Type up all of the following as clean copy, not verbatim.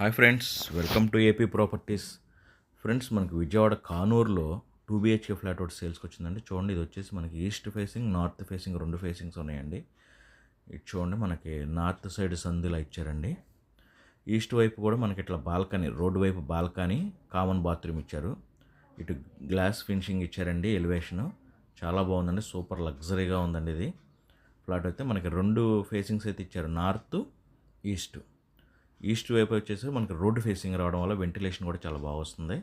Hi friends, welcome to AP properties. Friends, మనకి Vijayawada కానూరులో 2 BHK flat ఒకటి సేల్స్కి వచ్చిందండి. చూడండి, ఇది వచ్చేసి మనకి ఈస్ట్ ఫేసింగ్, నార్త్ ఫేసింగ్ రెండు ఫేసింగ్స్ ఉన్నాయండి. ఇది చూడండి, మనకి నార్త్ సైడ్ సందులా ఇచ్చారండి. ఈస్ట్ వైపు కూడా మనకి ఇట్లా బాల్కనీ, రోడ్డు వైపు బాల్కనీ, కామన్ బాత్రూమ్ ఇచ్చారు. ఇటు గ్లాస్ ఫినిషింగ్ ఇచ్చారండి. ఎలివేషను చాలా బాగుందండి, సూపర్ లగ్జరీగా ఉందండి. ఇది ఫ్లాట్ అయితే మనకి రెండు ఫేసింగ్స్ అయితే ఇచ్చారు, నార్త్ ఈస్ట్ వైపు వచ్చేసి మనకి రోడ్డు ఫేసింగ్ రావడం వల్ల వెంటిలేషన్ కూడా చాలా బాగా వస్తుంది.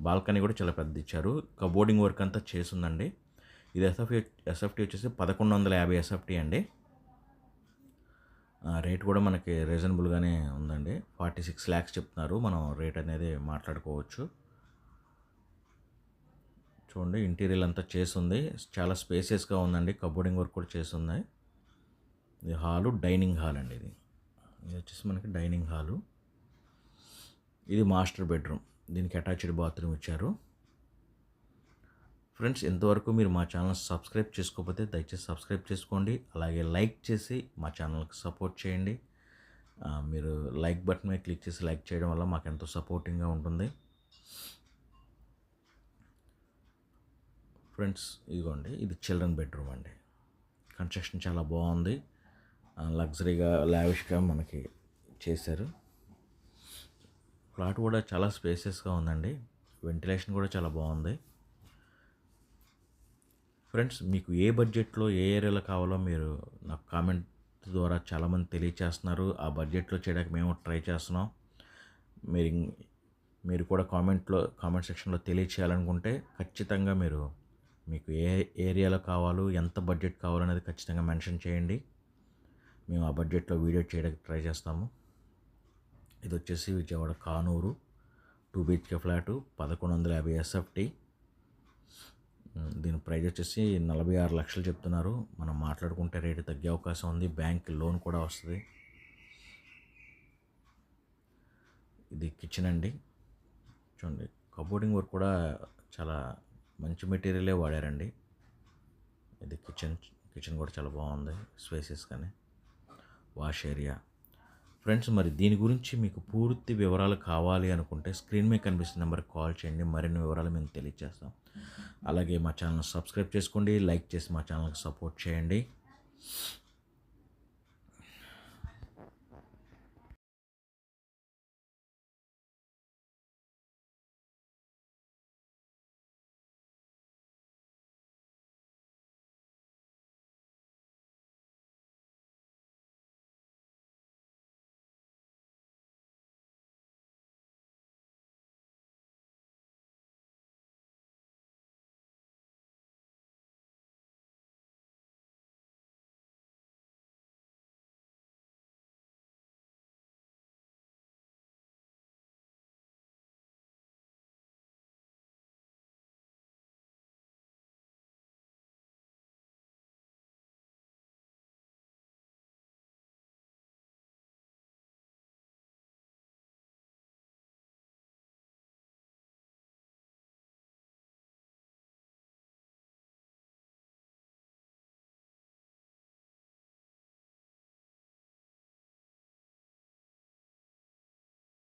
బాల్కనీ కూడా చాలా పెద్ద ఇచ్చారు. కబోర్డింగ్ వర్క్ అంతా చేసిందండి. ఇది ఎస్ఎఫ్టీ వచ్చేసి 1150 ఎస్ఎఫ్టీ అండి. రేట్ కూడా మనకి రీజనబుల్గానే ఉందండి. 46 lakhs చెప్తున్నారు. మనం రేట్ అనేది మాట్లాడుకోవచ్చు. చూడండి, ఇంటీరియర్ అంతా చేసింది, చాలా స్పేసియస్గా ఉందండి. కబోర్డింగ్ వర్క్ కూడా చేసింది. ఇది హాలు, డైనింగ్ హాల్ అండి. ఇది వచ్చేసి మనకి డైనింగ్ హాలు. ఇది మాస్టర్ బెడ్రూమ్, దీనికి అటాచ్డ్ బాత్రూమ్ ఇచ్చారు. ఫ్రెండ్స్, ఇంతవరకు మీరు మా ఛానల్ సబ్స్క్రైబ్ చేసుకోకపోతే దయచేసి సబ్స్క్రైబ్ చేసుకోండి. అలాగే లైక్ చేసి మా ఛానల్కి సపోర్ట్ చేయండి. మీరు లైక్ బటన్ మీద క్లిక్ చేసి లైక్ చేయడం వల్ల మాకు ఎంతో సపోర్టింగ్గా ఉంటుంది. ఫ్రెండ్స్, ఇదిగోండి, ఇది చిల్డ్రన్ బెడ్రూమ్ అండి. కన్స్ట్రక్షన్ చాలా బాగుంది, లగ్జరీగా లావిష్గా మనకి చేశారు. ఫ్లాట్ కూడా చాలా స్పేసియస్గా ఉందండి. వెంటిలేషన్ కూడా చాలా బాగుంది. ఫ్రెండ్స్, మీకు ఏ బడ్జెట్లో ఏ ఏరియాలో కావాలో మీరు నాకు కామెంట్ ద్వారా చాలామంది తెలియచేస్తున్నారు. ఆ బడ్జెట్లో చేయడానికి మేము ట్రై చేస్తున్నాం. మీరు కూడా కామెంట్ సెక్షన్లో తెలియచేయాలనుకుంటే ఖచ్చితంగా మీకు ఏ ఏరియాలో కావాలో, ఎంత బడ్జెట్ కావాలనేది ఖచ్చితంగా మెన్షన్ చేయండి. మేము ఆ బడ్జెట్లో వీడియో చేయడానికి ట్రై చేస్తాము. ఇది వచ్చేసి Vijayawada Kanuru 2 BHK flat, 1150 SFT. దీని ప్రైస్ వచ్చేసి 46 లక్షలు చెప్తున్నారు. మనం మాట్లాడుకుంటే రేటు తగ్గే అవకాశం ఉంది. బ్యాంక్ లోన్ కూడా వస్తుంది. ఇది కిచెన్ అండి. చూడండి, కబోర్డింగ్ వర్క్ కూడా చాలా మంచి మెటీరియలే వాడారండి. ఇది కిచెన్ కూడా చాలా బాగుంది, స్పేసెస్గానే. Wash area. ఫ్రెండ్స్, మరి దీని గురించి మీకు పూర్తి వివరాలు కావాలి అనుకుంటే స్క్రీన్ మీద కనిపిస్తున్న నెంబర్కి కాల్ చేయండి. మరిన్ని వివరాలు మేము తెలియజేస్తాం. అలాగే మా ఛానల్ సబ్స్క్రైబ్ చేసుకోండి, లైక్ చేసి మా ఛానల్కి సపోర్ట్ చేయండి.